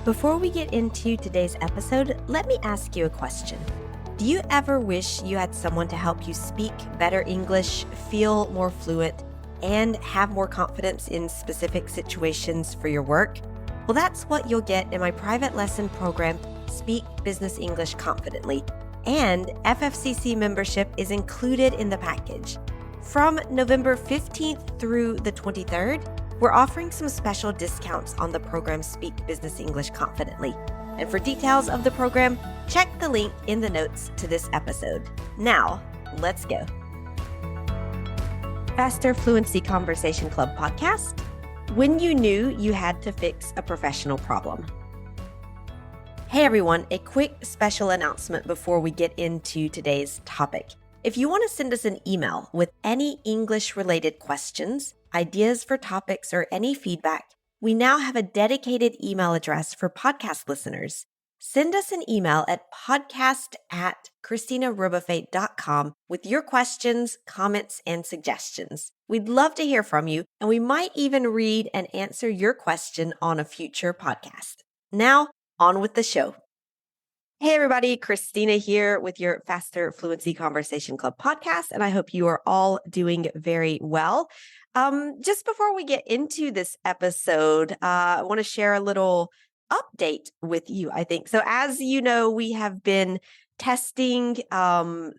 Before we get into today's episode, let me ask you a question. Do you ever wish you had someone to help you speak better English, feel more fluent, and have more confidence in specific situations for your work? Well, that's what you'll get in my private lesson program, Speak Business English Confidently, and FFCC membership is included in the package. From November 15th through the 23rd, we're offering some special discounts on the program Speak Business English Confidently. And for details of the program, check the link in the notes to this episode. Now, let's go. Faster Fluency Conversation Club podcast. When you knew you had to fix a professional problem. Hey everyone, a quick special announcement before we get into today's topic. If you want to send us an email with any English-related questions, ideas for topics, or any feedback, we now have a dedicated email address for podcast listeners. Send us an email at podcast@ChristinaRubafate.com with your questions, comments, and suggestions. We'd love to hear from you, and we might even read and answer your question on a future podcast. Now, on with the show. Hey everybody, Christina here with your Faster Fluency Conversation Club podcast, and I hope you are all doing very well. Just before we get into this episode, I want to share a little update with you, I think. So as you know, we have been testing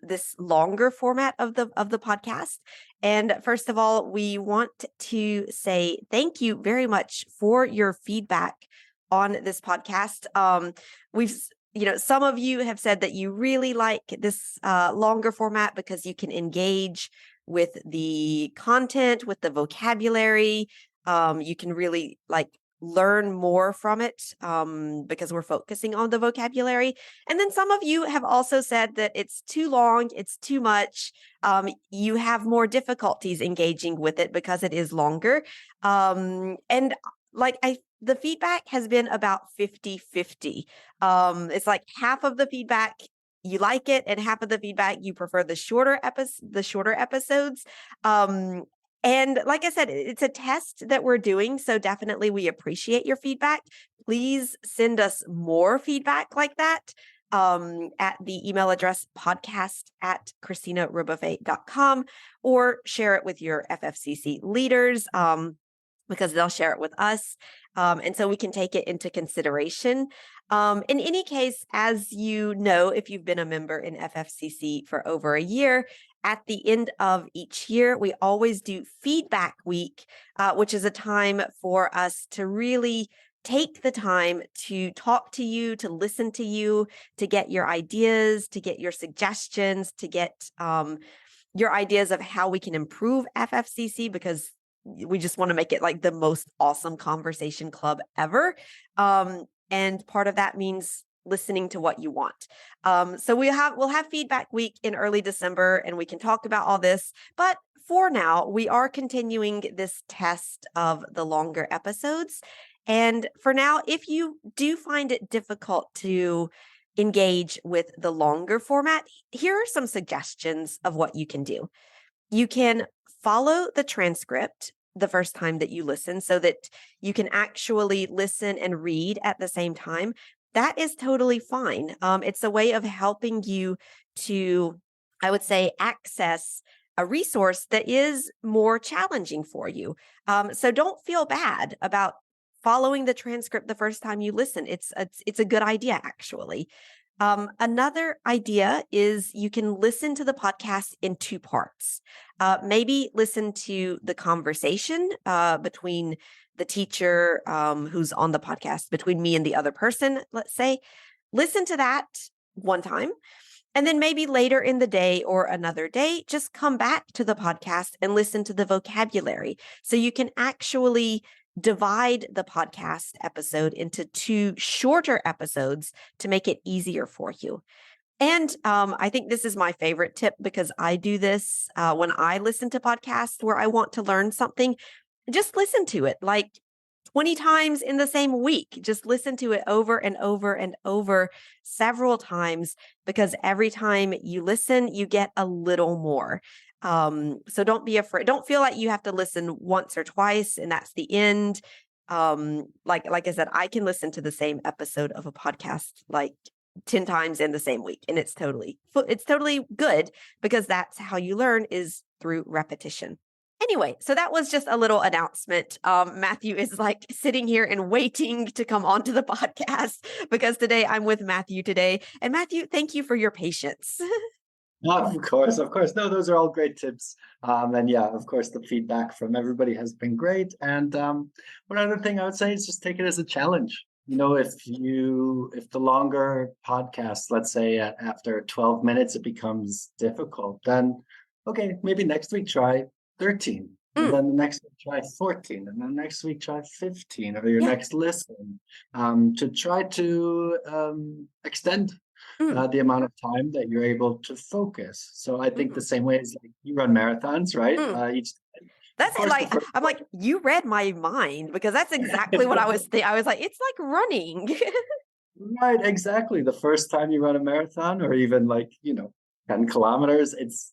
this longer format of the podcast. And first of all, we want to say thank you very much for your feedback on this podcast. Some of you have said that you really like this longer format because you can engage with the content, with the vocabulary. You can really learn more from it because we're focusing on the vocabulary. And then some of you have also said that it's too long, it's too much. You have more difficulties engaging with it because it is longer. The feedback has been about 50-50. It's like half of the feedback you like it, and half of the feedback you prefer the shorter episodes. And like I said, it's a test that we're doing, so definitely we appreciate your feedback. Please send us more feedback like that at the email address podcast@ChristinaRubafate.com, or share it with your FFCC leaders. Because they'll share it with us. And so we can take it into consideration. In any case, as you know, if you've been a member in FFCC for over a year, at the end of each year, we always do Feedback Week, which is a time for us to really take the time to talk to you, to listen to you, to get your ideas, to get your suggestions, to get your ideas of how we can improve FFCC, because we just want to make it like the most awesome conversation club ever. And part of that means listening to what you want. So we'll have Feedback Week in early December, and we can talk about all this. But for now, we are continuing this test of the longer episodes. And for now, if you do find it difficult to engage with the longer format, here are some suggestions of what you can do. You can follow the transcript the first time that you listen so that you can actually listen and read at the same time. That is totally fine. It's a way of helping you to, I would say, access a resource that is more challenging for you. So don't feel bad about following the transcript the first time you listen. It's a good idea, actually. Another idea is you can listen to the podcast in two parts. Maybe listen to the conversation between the teacher who's on the podcast, between me and the other person, let's say. Listen to that one time. And then maybe later in the day or another day, just come back to the podcast and listen to the vocabulary. So you can actually divide the podcast episode into two shorter episodes to make it easier for you. And I think this is my favorite tip because I do this when I listen to podcasts where I want to learn something. Just listen to it like 20 times in the same week. Just listen to it over and over and over several times, because every time you listen, you get a little more. So don't be afraid. Don't feel like you have to listen once or twice and that's the end. like I said, I can listen to the same episode of a podcast like 10 times in the same week, and it's totally good, because that's how you learn, is through repetition. Anyway, so that was just a little announcement. Matthew is like sitting here and waiting to come onto the podcast, because today I'm with Matthew today. And Matthew, thank you for your patience. Of course, of course. No, those are all great tips. And yeah, of course, the feedback from everybody has been great. And one other thing I would say is just take it as a challenge. If the longer podcast, let's say after 12 minutes, it becomes difficult, then okay, maybe next week try 13. And then the next week try 14. And then next week try 15, or your next listen, to try to extend the amount of time that you're able to focus. So I think the same way as like you run marathons, right? That's it. Like, I'm like, you read my mind, because that's exactly what I was thinking. I was like, it's like running. Right, exactly. The first time you run a marathon, or even like, 10 kilometers, it's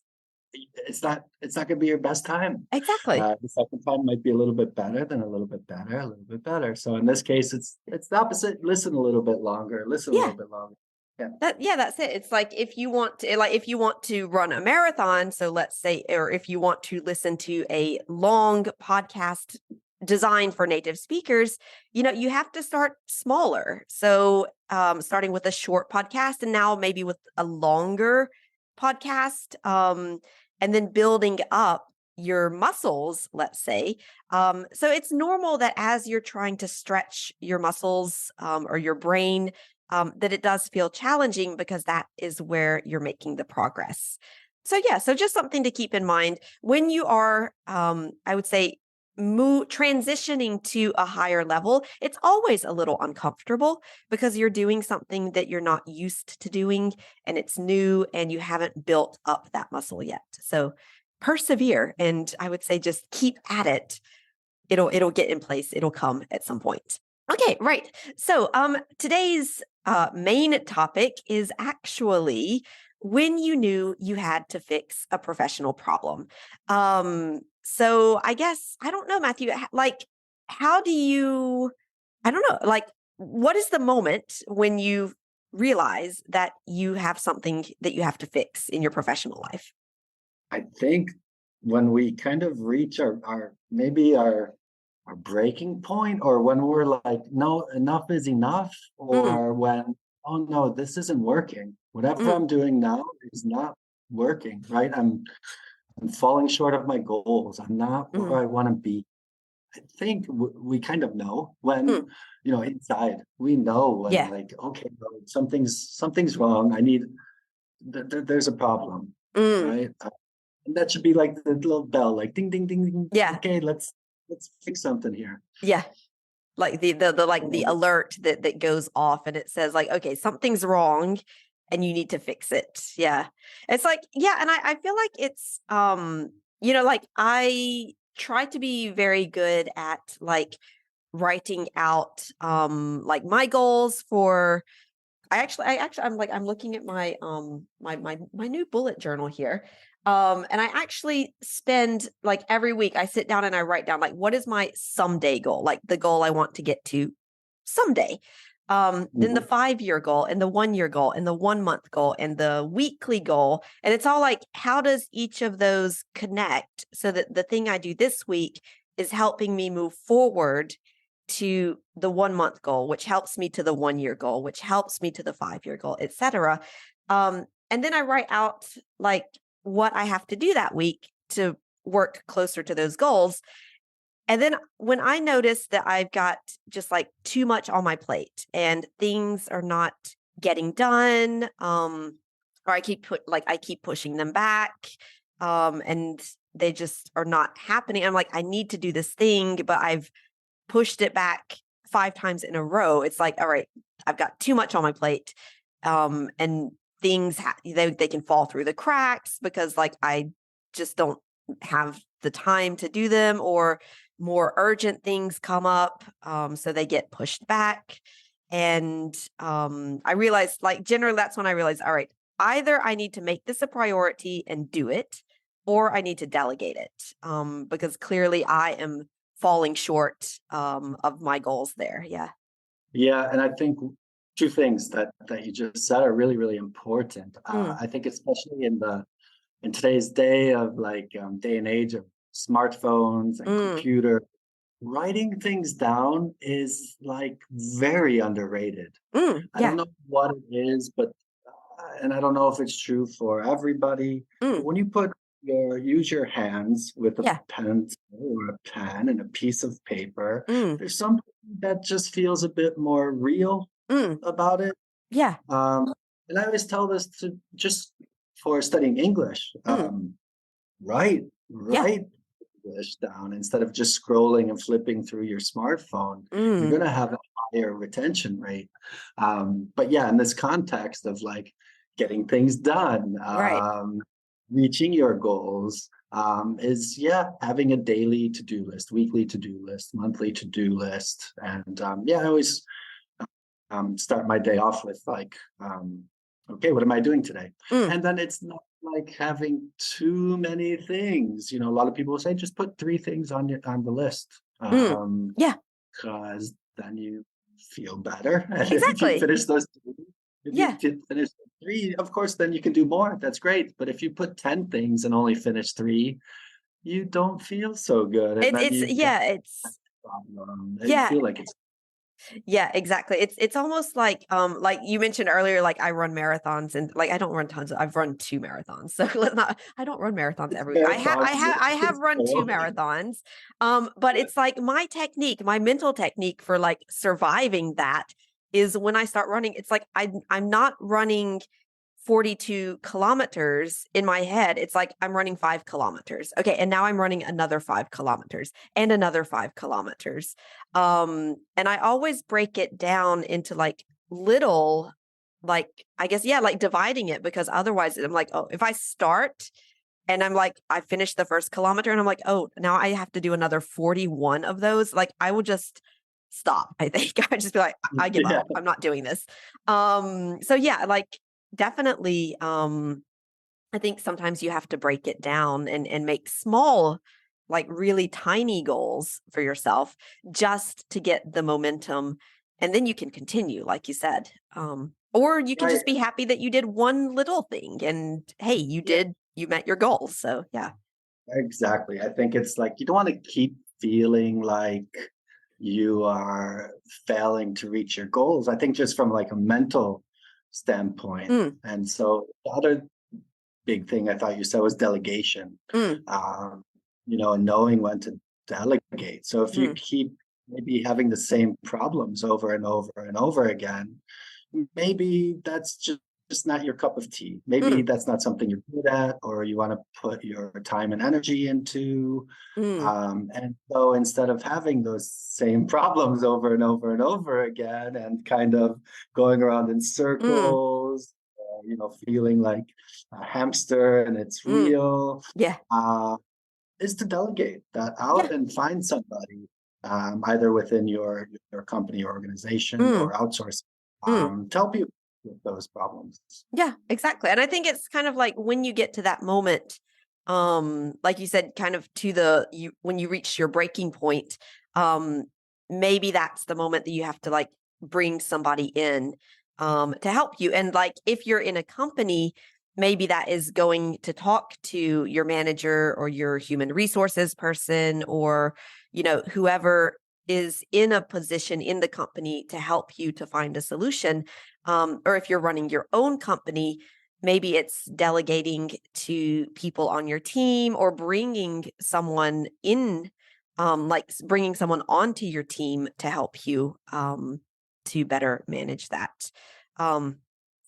not going to be your best time. Exactly. The second time might be a little bit better, then a little bit better, a little bit better. So in this case, it's the opposite. Listen a little bit longer. Listen a little bit longer. That's it. It's like, if you want to run a marathon, so let's say, or if you want to listen to a long podcast designed for native speakers, you have to start smaller. So starting with a short podcast, and now maybe with a longer podcast, and then building up your muscles, let's say. So it's normal that as you're trying to stretch your muscles, or your brain, that it does feel challenging, because that is where you're making the progress. So just something to keep in mind when you are, I would say, transitioning to a higher level. It's always a little uncomfortable, because you're doing something that you're not used to doing, and it's new, and you haven't built up that muscle yet. So persevere, and I would say just keep at it. It'll get in place. It'll come at some point. Okay, right. So today's main topic is actually when you knew you had to fix a professional problem. So I guess, I don't know, Matthew, like, how do you, I don't know, like, what is the moment when you realize that you have something that you have to fix in your professional life? I think when we kind of reach our breaking point, or when we're like, no, enough is enough, or when, oh no, this isn't working. Whatever I'm doing now is not working, right? I'm falling short of my goals. I'm not where I want to be. I think we kind of know when, inside we know when, like, okay, well, something's wrong. There's a problem, right? And that should be like the little bell, like ding, ding, ding, ding. Yeah. Okay, let's fix something here. Yeah. Like the alert that goes off, and it says like, okay, something's wrong and you need to fix it. Yeah. It's like, and I feel like it's, like, I try to be very good at like writing out, like my goals for, I'm looking at my, my new bullet journal here. And I actually spend like every week I sit down and I write down like, what is my someday goal? Like the goal I want to get to someday. Then the 5-year goal, and the 1-year goal, and the 1-month goal, and the weekly goal. And it's all like, how does each of those connect, so that the thing I do this week is helping me move forward to the 1-month goal, which helps me to the 1-year goal, which helps me to the 5-year goal, etc. And then I write out like what I have to do that week to work closer to those goals. And then when I notice that I've got just like too much on my plate and things are not getting done, or I keep pushing them back, and they just are not happening. I'm like, I need to do this thing, but I've pushed it back 5 times in a row. It's like, all right, I've got too much on my plate, and things they can fall through the cracks because like I just don't have the time to do them, or more urgent things come up, so they get pushed back. And I realized, like, generally that's when I realized, all right, either I need to make this a priority and do it, or I need to delegate it, because clearly I am falling short of my goals there. Yeah. Yeah, and I think two things that you just said are really, really important. Mm, I think especially in today's day of day and age of smartphones and mm, computer, writing things down is like very underrated. I yeah. don't know what it is, but and I don't know if it's true for everybody, but Mm, when you use your hands with a yeah. pencil or a pen and a piece of paper, Mm, there's something that just feels a bit more real mm, about it. yeah. Um, and I always tell this to just for studying English, Mm, write, yeah. write English down instead of just scrolling and flipping through your smartphone. You're Mm, going to have a higher retention rate. But yeah, in this context of like getting things done, right. reaching your goals, is yeah, having a daily to-do list, weekly to-do list, monthly to-do list. And yeah, I always start my day off with okay, what am I doing today? Mm, And then it's not like having too many things. A lot of people will say just put three things on the list, mm, yeah. because then you feel better. And if you Exactly. finish those three, if you Yeah. finish three, of course, then you can do more. That's great. But if you put 10 things and only finish three, you don't feel so good, and then It's you've got yeah. a It's problem. You yeah. feel like it's Yeah, exactly. It's almost like you mentioned earlier, like I run marathons and like I don't run tons. I've run 2 marathons. So let's not I don't run marathons every week. marathons. I have run 2 marathons. But it's like my technique, my mental technique for like surviving that is when I start running, it's like I'm not running 42 kilometers in my head. It's like I'm running 5 kilometers. Okay. And now I'm running another 5 kilometers and another 5 kilometers. And I always break it down into like little, like, I guess, yeah, like dividing it because otherwise I'm like, oh, if I start and I'm like, I finished the first kilometer and I'm like, oh, now I have to do another 41 of those. Like I will just stop. I think I just be like, I give up. yeah. I'm not doing this. So yeah, like definitely, I think sometimes you have to break it down and make small, like really tiny goals for yourself just to get the momentum. And then you can continue, like you said. Or you can Right. just be happy that you did one little thing and hey, Yeah, you met your goals. So yeah. exactly. I think it's like you don't want to keep feeling like you are failing to reach your goals. I think just from like a mental standpoint. Mm, And so the other big thing I thought you said was delegation. mm, Um, and knowing when to delegate. So if you mm, keep maybe having the same problems over and over and over again, maybe that's just not your cup of tea. Maybe mm, that's not something you're good at, or you want to put your time and energy into. mm, And so instead of having those same problems over and over and over again and kind of going around in mm, circles, feeling like a hamster and it's mm. real, Yeah. uh, is to delegate that out Yeah. and find somebody, either within your company or organization Mm, or outsource, mm. to help you with those problems. Yeah, exactly. And I think it's kind of like when you get to that moment, like you said, kind of to when you reach your breaking point, um, maybe that's the moment that you have to like bring somebody in to help you. And like if you're in a company, maybe that is going to talk to your manager or your human resources person or, whoever is in a position in the company to help you to find a solution. Or if you're running your own company, maybe it's delegating to people on your team or bringing someone in, bringing someone onto your team to help you to better manage that. Um,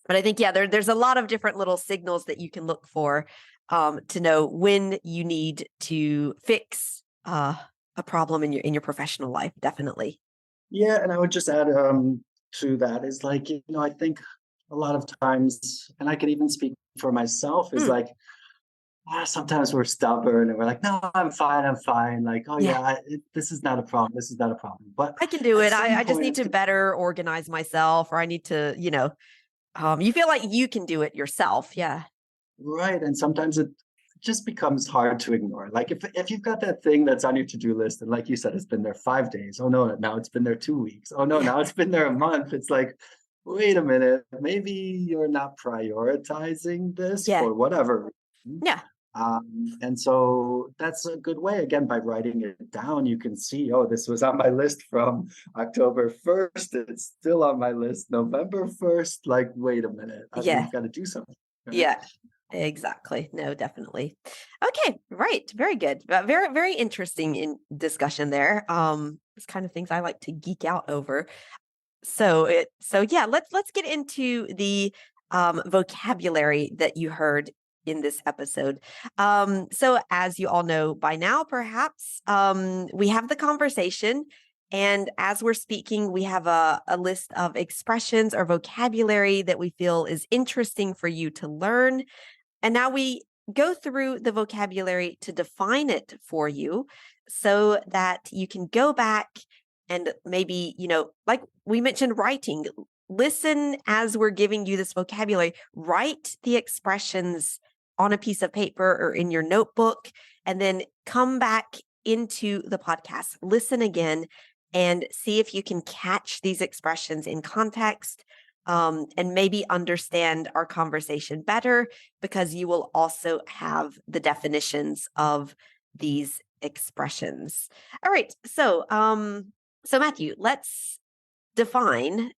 but I think, yeah, there's a lot of different little signals that you can look for to know when you need to fix a problem in your professional life. Definitely. Yeah, and I would just add to that is like, I think a lot of times, and I can even speak for myself, is Mm, like sometimes we're stubborn and we're like, no, I'm fine, I'm fine. Like, oh yeah. yeah, this is not a problem, this is not a problem. But I can do at it. some I just point, need it's to better organize myself, or I need to, you feel like you can do it yourself. Yeah. right, and sometimes just becomes hard to ignore. Like if you've got that thing that's on your to-do list, and like you said, it's been there 5 days. Oh no, now it's been there 2 weeks. Oh no, Yeah. now it's been there a month. It's like, wait a minute, maybe you're not prioritizing this Yeah. for whatever reason. Yeah. And so that's a good way. Again, by writing it down, you can see, oh, this was on my list from October 1st. It's still on my list November 1st. Like, wait a minute, Yeah. we've got to do something. Right? Yeah. Exactly. No, definitely. Okay, right. Very good. Very, very interesting in discussion there. It's kind of things I like to geek out over. So yeah, let's get into the vocabulary that you heard in this episode. So as you all know by now, perhaps, we have the conversation. And as we're speaking, we have a list of expressions or vocabulary that we feel is interesting for you to learn. And now we go through the vocabulary to define it for you so that you can go back and maybe, like we mentioned, writing, listen as we're giving you this vocabulary, write the expressions on a piece of paper or in your notebook, and then come back into the podcast, listen again, and see if you can catch these expressions in context. And maybe understand our conversation better, because you will also have the definitions of these expressions. All right. So Matthew, let's define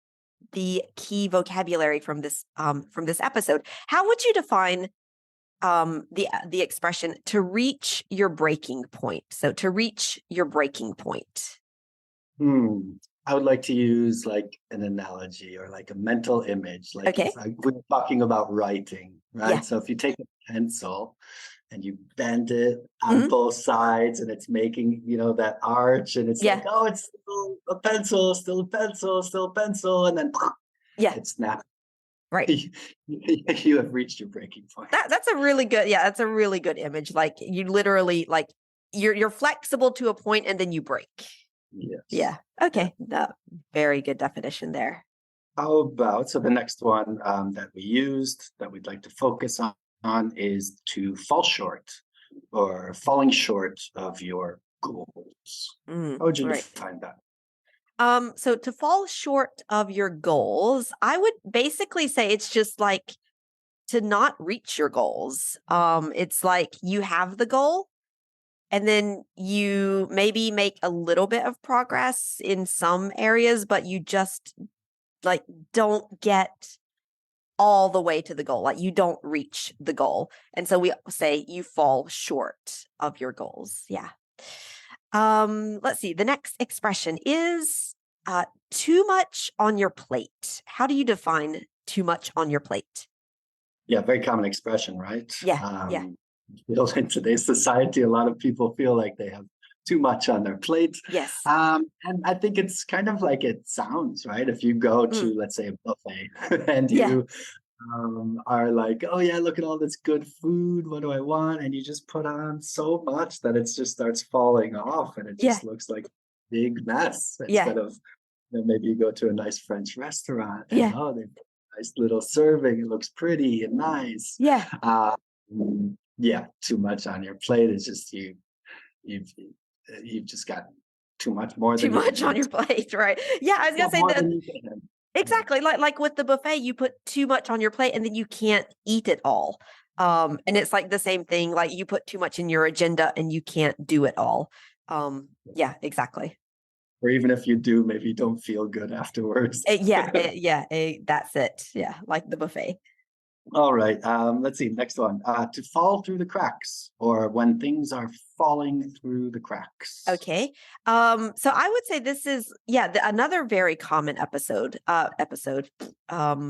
the key vocabulary from this episode. How would you define the expression "to reach your breaking point"? So to reach your breaking point. I would like to use like an analogy or like a mental image. Like Okay. we're talking about writing, right? Yeah. So if you take a pencil and you bend it on both sides, and it's making, that arch, and it's Yeah. like, oh, it's still a pencil, still a pencil, still a pencil, and then it snaps. Right. You have reached your breaking point. That's a really good, that's a really good image. Like you literally, like you're flexible to a point and then you break. Yes. Yeah. Okay. Very good definition there. How about, so the next one that we used that we'd like to focus on is to fall short, or falling short of your goals. How would you define that? So to fall short of your goals, I would basically say it's just like to not reach your goals. It's like you have the goal, and then you maybe make a little bit of progress in some areas, but you just like don't get all the way to the goal. Like you don't reach the goal. And so we say you fall short of your goals. Yeah. Let's see. The next expression is too much on your plate. How do you define too much on your plate? Yeah, very common expression, right? Yeah. In today's society, a lot of people feel like they have too much on their plate. Yes. And I think it's kind of like it sounds, right? If you go to, let's say, a buffet and you are like, oh yeah, look at all this good food. What do I want? And you just put on so much that it just starts falling off, and it just looks like a big mess. Instead of, maybe you go to a nice French restaurant and they've got a nice little serving. It looks pretty and nice. Too much on your plate is just you've just got too much more than too much on your plate, right? Yeah, I was gonna say that exactly. Like with the buffet, you put too much on your plate and then you can't eat it all. And it's like the same thing, like you put too much in your agenda and you can't do it all. Yeah, exactly. Or even if you do, maybe you don't feel good afterwards. That's it. Yeah, like the buffet. All right. Let's see. Next one. To fall through the cracks, or when things are falling through the cracks. Okay. So I would say this is, another very common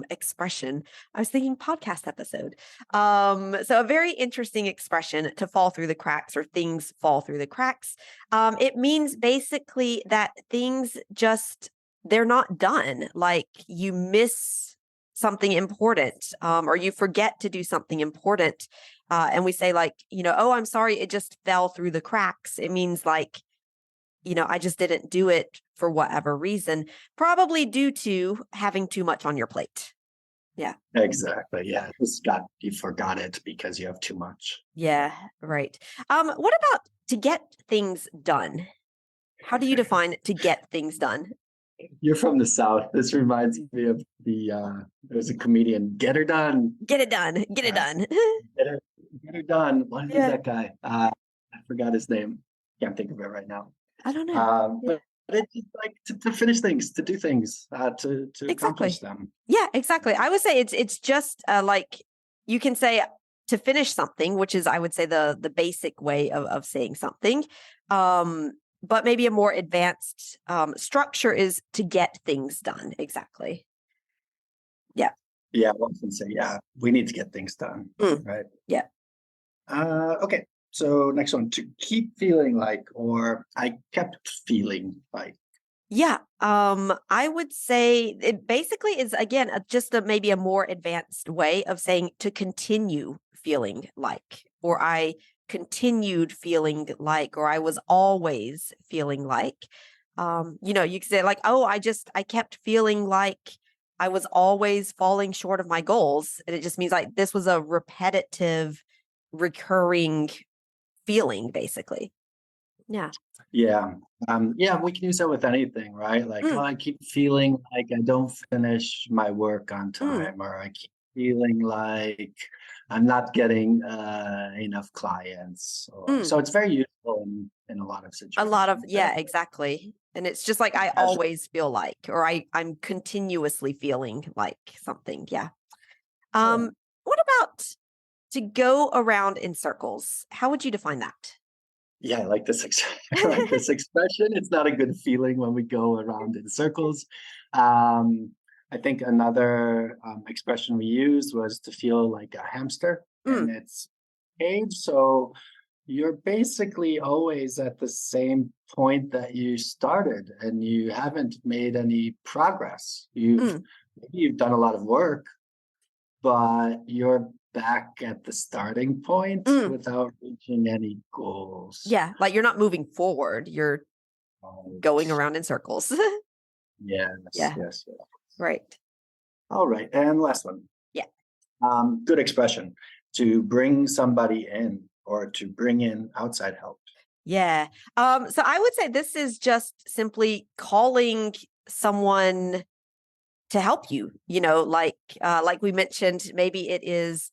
expression. I was thinking podcast episode. So a very interesting expression, to fall through the cracks, or things fall through the cracks. It means basically that things they're not done. Like you miss something important, or you forget to do something important. And we say like, oh, I'm sorry, it just fell through the cracks. It means like, I just didn't do it for whatever reason, probably due to having too much on your plate. Yeah. Exactly. Yeah. You forgot it because you have too much. Yeah. Right. What about to get things done? How do you define to get things done? You're from the South. This reminds me of there's a comedian, Get Her Done. Get it done. Get it Uh, done. get her, get her done. What is Yeah. that guy? I forgot his name. Can't think of it right now. I don't know. Um, but, but it's just like to finish things, to do things, to accomplish Exactly. them. Yeah, exactly. I would say it's just like you can say to finish something, which is I would say the basic way of saying something. Um, but maybe a more advanced structure is to get things done. Exactly. Yeah. Yeah, I often say, yeah, we need to get things done, Mm, right? yeah. Okay. So next one, to keep feeling like, or I kept feeling like. Yeah. I would say it basically is again just maybe a more advanced way of saying to continue feeling like, or I continued feeling like, or I was always feeling like. You could say like, oh, I kept feeling like I was always falling short of my goals. And it just means like this was a repetitive, recurring feeling, basically. Yeah. Yeah. Yeah, we can use that with anything, right? Like, oh, Mm, I keep feeling like I don't finish my work on mm, time, or I keep feeling like I'm not getting enough clients. Or mm. so it's very useful in a lot of A lot of situations. And yeah, exactly. And it's just like I as always feel like, or I'm continuously feeling like something. Yeah. yeah, What about to go around in circles? How would you define that? yeah, I like this. I like this expression. It's not a good feeling when we go around in circles. Um, I think another expression we used was to feel like a hamster Mm, in its cage. So you're basically always at the same point that you started, and you haven't made any progress. mm, Maybe you've done a lot of work, but you're back at the starting point mm. without reaching any goals. Yeah, like you're not moving forward. You're going Right. around in circles. Yes, Yeah, yes, yes. right. All right, and last one. Yeah. Good expression, to bring somebody in or to bring in outside help. Yeah. So I would say this is just simply calling someone to help you, like we mentioned, maybe it is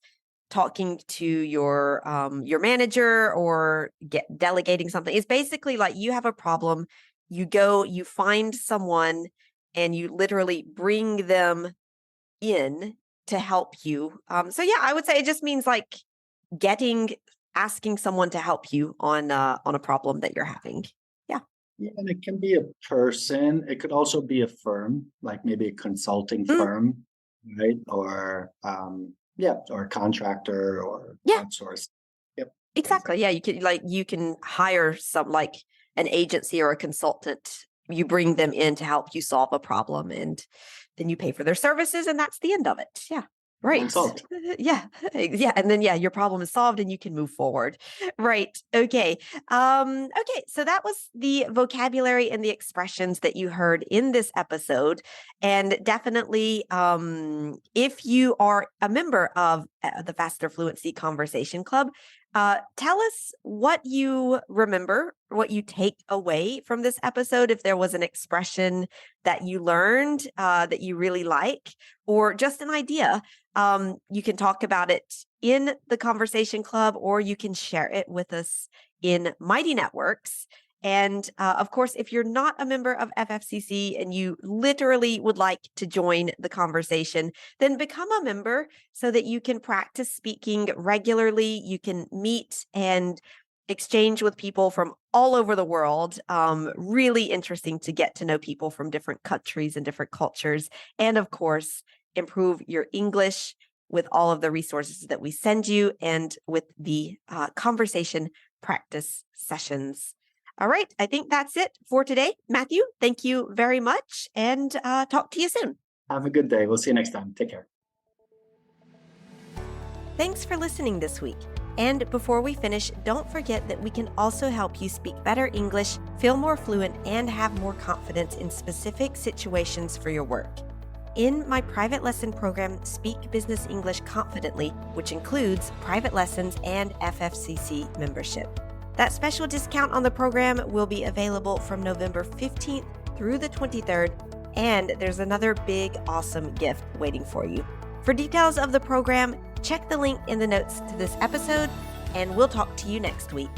talking to your manager or delegating something. It's basically like you have a problem, you find someone and you literally bring them in to help you. So yeah, I would say it just means like getting asking someone to help you on a problem that you're having. Yeah. Yeah, and it can be a person. It could also be a firm, like maybe a consulting Mm, firm, right? Or yeah, or a contractor or yeah. outsource. Yep, Exactly. exactly. Yeah, you can hire some like an agency or a consultant. You bring them in to help you solve a problem and then you pay for their services and that's the end of it. Yeah. Problem Right. solved. Yeah. Yeah, and then yeah, your problem is solved and you can move forward. Right. Okay. Okay, so that was the vocabulary and the expressions that you heard in this episode, and definitely if you are a member of the Faster Fluency Conversation Club, tell us what you remember, what you take away from this episode. If there was an expression that you learned that you really like, or just an idea, you can talk about it in the conversation club, or you can share it with us in Mighty Networks. And of course, if you're not a member of FFCC and you literally would like to join the conversation, then become a member so that you can practice speaking regularly. You can meet and exchange with people from all over the world. Really interesting to get to know people from different countries and different cultures. And of course, improve your English with all of the resources that we send you and with the conversation practice sessions. All right, I think that's it for today. Matthew, thank you very much and talk to you soon. Have a good day. We'll see you next time. Take care. Thanks for listening this week. And before we finish, don't forget that we can also help you speak better English, feel more fluent, and have more confidence in specific situations for your work. in my private lesson program, Speak Business English Confidently, which includes private lessons and FFCC membership. That special discount on the program will be available from November 15th through the 23rd, and there's another big, awesome gift waiting for you. For details of the program, check the link in the notes to this episode, and we'll talk to you next week.